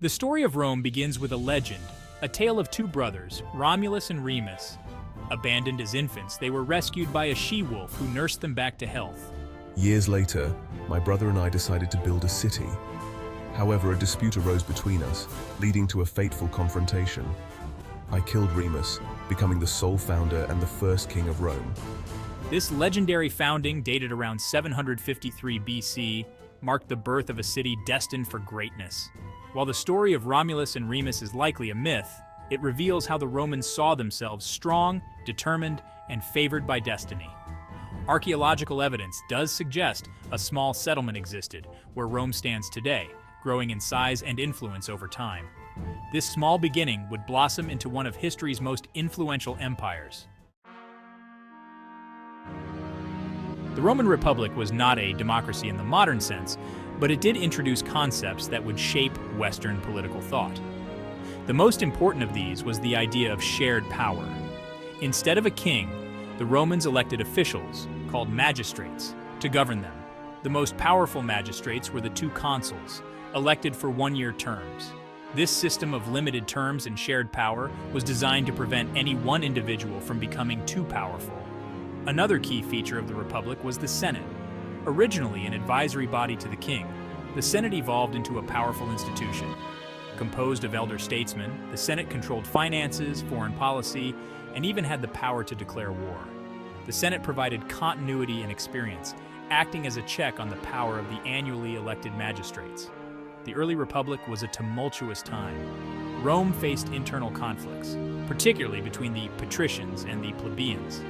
The story of Rome begins with a legend, a tale of two brothers, Romulus and Remus. Abandoned as infants, they were rescued by a she-wolf who nursed them back to health. Years later, my brother and I decided to build a city. However, a dispute arose between us, leading to a fateful confrontation. I killed Remus, becoming the sole founder and the first king of Rome. This legendary founding, dated around 753 BC, marked the birth of a city destined for greatness. While the story of Romulus and Remus is likely a myth, it reveals how the Romans saw themselves strong, determined, and favored by destiny. Archaeological evidence does suggest a small settlement existed where Rome stands today, growing in size and influence over time. This small beginning would blossom into one of history's most influential empires. The Roman Republic was not a democracy in the modern sense, but it did introduce concepts that would shape Western political thought. The most important of these was the idea of shared power. Instead of a king, the Romans elected officials, called magistrates, to govern them. The most powerful magistrates were the two consuls, elected for one-year terms. This system of limited terms and shared power was designed to prevent any one individual from becoming too powerful. Another key feature of the Republic was the Senate. Originally an advisory body to the king, the Senate evolved into a powerful institution. Composed of elder statesmen, the Senate controlled finances, foreign policy, and even had the power to declare war. The Senate provided continuity and experience, acting as a check on the power of the annually elected magistrates. The early Republic was a tumultuous time. Rome faced internal conflicts, particularly between the patricians and the plebeians.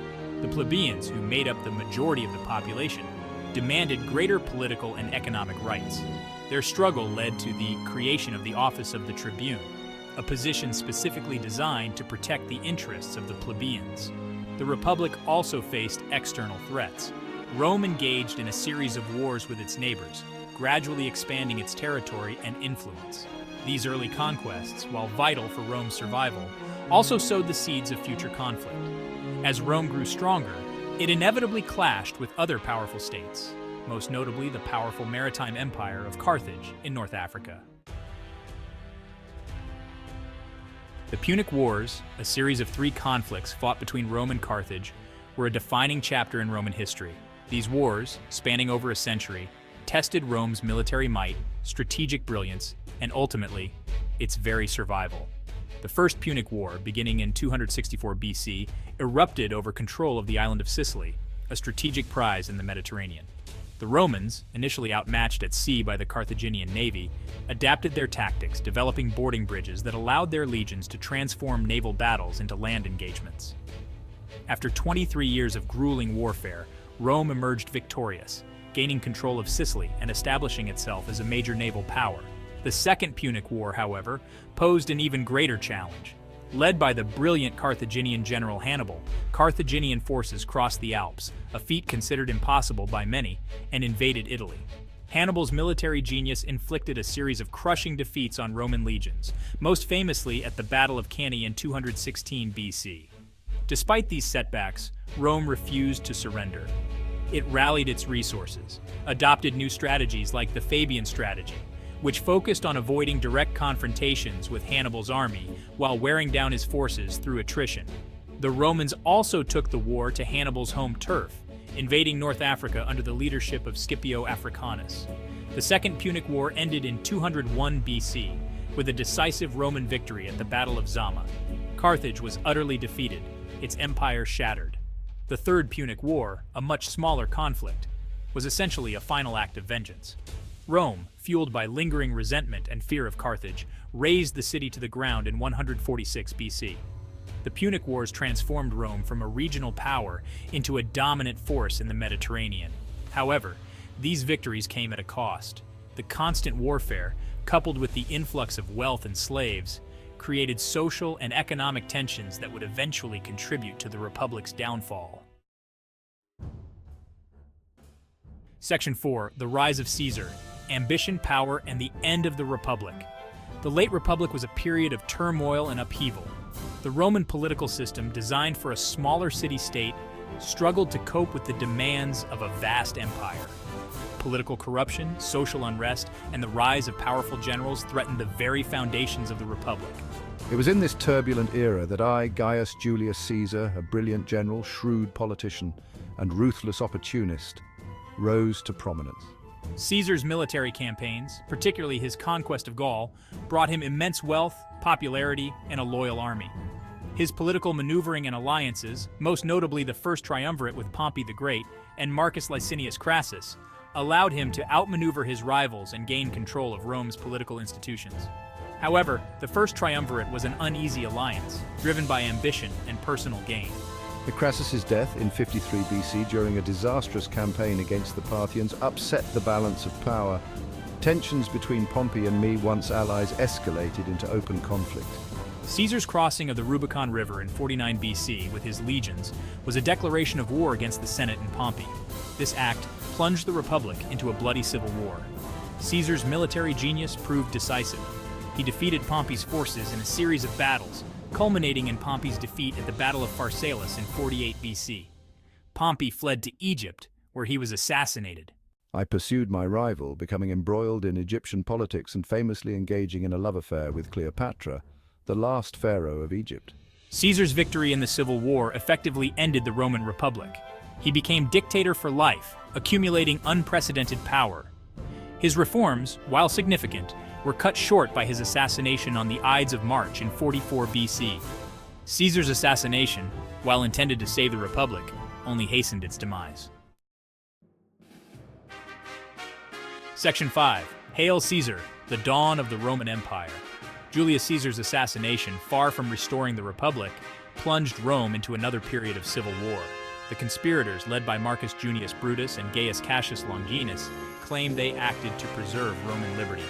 The plebeians, who made up the majority of the population, demanded greater political and economic rights. Their struggle led to the creation of the office of the tribune, a position specifically designed to protect the interests of the plebeians. The Republic also faced external threats. Rome engaged in a series of wars with its neighbors, gradually expanding its territory and influence. These early conquests, while vital for Rome's survival, also sowed the seeds of future conflict. As Rome grew stronger, it inevitably clashed with other powerful states, most notably the powerful maritime empire of Carthage in North Africa. The Punic Wars, a series of 3 conflicts fought between Rome and Carthage, were a defining chapter in Roman history. These wars, spanning over a century, tested Rome's military might, strategic brilliance, and ultimately, its very survival. The First Punic War, beginning in 264 BC, erupted over control of the island of Sicily, a strategic prize in the Mediterranean. The Romans, initially outmatched at sea by the Carthaginian navy, adapted their tactics, developing boarding bridges that allowed their legions to transform naval battles into land engagements. After 23 years of grueling warfare, Rome emerged victorious, gaining control of Sicily and establishing itself as a major naval power. The Second Punic War, however, posed an even greater challenge. Led by the brilliant Carthaginian general Hannibal, Carthaginian forces crossed the Alps, a feat considered impossible by many, and invaded Italy. Hannibal's military genius inflicted a series of crushing defeats on Roman legions, most famously at the Battle of Cannae in 216 BC. Despite these setbacks, Rome refused to surrender. It rallied its resources, adopted new strategies like the Fabian strategy, which focused on avoiding direct confrontations with Hannibal's army while wearing down his forces through attrition. The Romans also took the war to Hannibal's home turf, invading North Africa under the leadership of Scipio Africanus. The Second Punic War ended in 201 BC, with a decisive Roman victory at the Battle of Zama. Carthage was utterly defeated, its empire shattered. The Third Punic War, a much smaller conflict, was essentially a final act of vengeance. Rome, fueled by lingering resentment and fear of Carthage, razed the city to the ground in 146 BC. The Punic Wars transformed Rome from a regional power into a dominant force in the Mediterranean. However, these victories came at a cost. The constant warfare, coupled with the influx of wealth and slaves, created social and economic tensions that would eventually contribute to the Republic's downfall. Section 4. The Rise of Caesar. Ambition, Power, and the End of the Republic. The late Republic was a period of turmoil and upheaval. The Roman political system, designed for a smaller city-state, struggled to cope with the demands of a vast empire. Political corruption, social unrest, and the rise of powerful generals threatened the very foundations of the Republic. It was in this turbulent era that I, Gaius Julius Caesar, a brilliant general, shrewd politician, and ruthless opportunist, rose to prominence. Caesar's military campaigns, particularly his conquest of Gaul, brought him immense wealth, popularity, and a loyal army. His political maneuvering and alliances, most notably the First Triumvirate with Pompey the Great and Marcus Licinius Crassus, allowed him to outmaneuver his rivals and gain control of Rome's political institutions. However, the First Triumvirate was an uneasy alliance, driven by ambition and personal gain. Crassus's death in 53 BC during a disastrous campaign against the Parthians upset the balance of power. Tensions between Pompey and me, once allies, escalated into open conflict. Caesar's crossing of the Rubicon River in 49 BC with his legions was a declaration of war against the Senate and Pompey. This act plunged the Republic into a bloody civil war. Caesar's military genius proved decisive. He defeated Pompey's forces in a series of battles, culminating in Pompey's defeat at the Battle of Pharsalus in 48 BC. Pompey fled to Egypt, where he was assassinated. I pursued my rival, becoming embroiled in Egyptian politics and famously engaging in a love affair with Cleopatra, the last pharaoh of Egypt. Caesar's victory in the Civil War effectively ended the Roman Republic. He became dictator for life, accumulating unprecedented power. His reforms, while significant, were cut short by his assassination on the Ides of March in 44 BC. Caesar's assassination, while intended to save the Republic, only hastened its demise. Section 5. Hail Caesar, the dawn of the Roman Empire. Julius Caesar's assassination, far from restoring the Republic, plunged Rome into another period of civil war. The conspirators, led by Marcus Junius Brutus and Gaius Cassius Longinus, claimed they acted to preserve Roman liberty.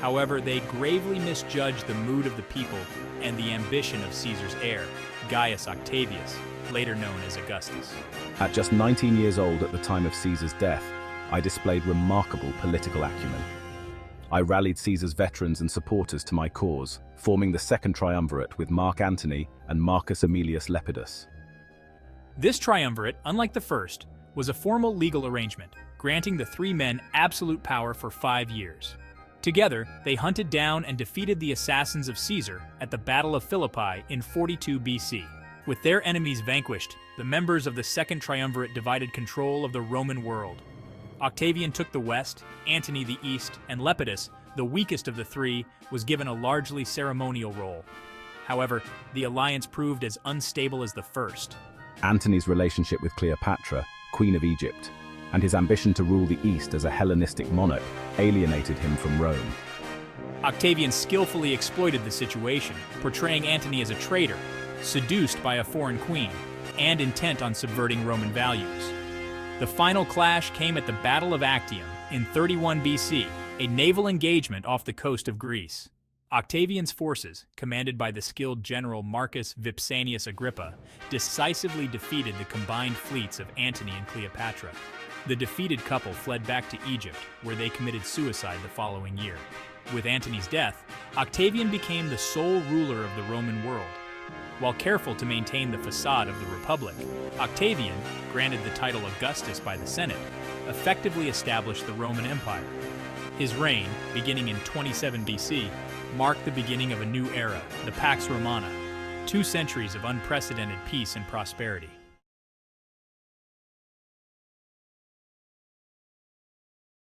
However, they gravely misjudged the mood of the people and the ambition of Caesar's heir, Gaius Octavius, later known as Augustus. At just 19 years old at the time of Caesar's death, I displayed remarkable political acumen. I rallied Caesar's veterans and supporters to my cause, forming the Second Triumvirate with Mark Antony and Marcus Aemilius Lepidus. This triumvirate, unlike the first, was a formal legal arrangement, granting the three men absolute power for 5 years. Together, they hunted down and defeated the assassins of Caesar at the Battle of Philippi in 42 BC. With their enemies vanquished, the members of the Second Triumvirate divided control of the Roman world. Octavian took the west, Antony the east, and Lepidus, the weakest of the three, was given a largely ceremonial role. However, the alliance proved as unstable as the first. Antony's relationship with Cleopatra, Queen of Egypt, and his ambition to rule the East as a Hellenistic monarch alienated him from Rome. Octavian skillfully exploited the situation, portraying Antony as a traitor, seduced by a foreign queen, and intent on subverting Roman values. The final clash came at the Battle of Actium in 31 BC, a naval engagement off the coast of Greece. Octavian's forces, commanded by the skilled general Marcus Vipsanius Agrippa, decisively defeated the combined fleets of Antony and Cleopatra. The defeated couple fled back to Egypt, where they committed suicide the following year. With Antony's death, Octavian became the sole ruler of the Roman world. While careful to maintain the facade of the Republic, Octavian, granted the title Augustus by the Senate, effectively established the Roman Empire. His reign, beginning in 27 BC, marked the beginning of a new era, the Pax Romana, 2 centuries of unprecedented peace and prosperity.